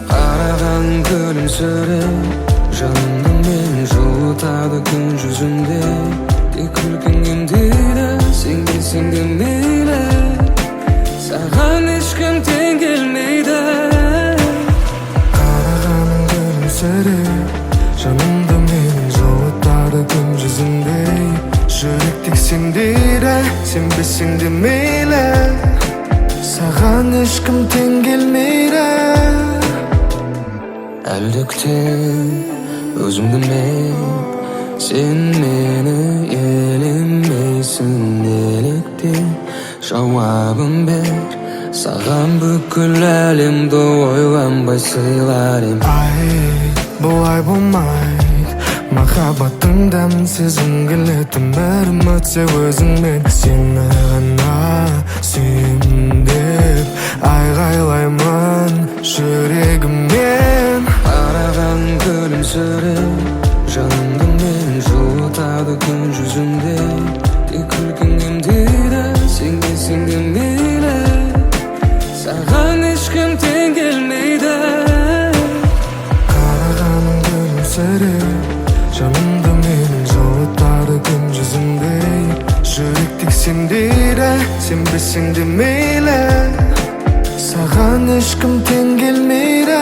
Karadan gülümsürüp Canımda meni жылытады күн жүзінде Тек күлкің емдейді Сенбесең де мейлі Саған ешкім тең келмейді Қарағаның гүлімсіреп Жанымда мені жылытады күн жүзіндей Жүректік сендейді Сенбесең де мейлі Саған ешкім тең келмейді Әлде күтем өзімді мен Сен мені елемейсің неліктен Жауабын бер Саған бүкіл әлемді ойланбай сыйлар ем Бұлай болмайды Махаббаттың дәмін сезім келетін бәрім өтсе өзіңмен Сені ғана сүйемін деп айғайлаймын жүрегіммен Қараған күлімсіреп Жанымда мені жылытады күн жүзінде Тек күлкің емдейді Сенбесең де мейлі Саған ешкім тең келмейді Қарағаның күлімсіреп Жанымда мені жылытады күн жүзіндей Жүректік сендейді Сенбесең де мейлі Саған ешкім тең келмейді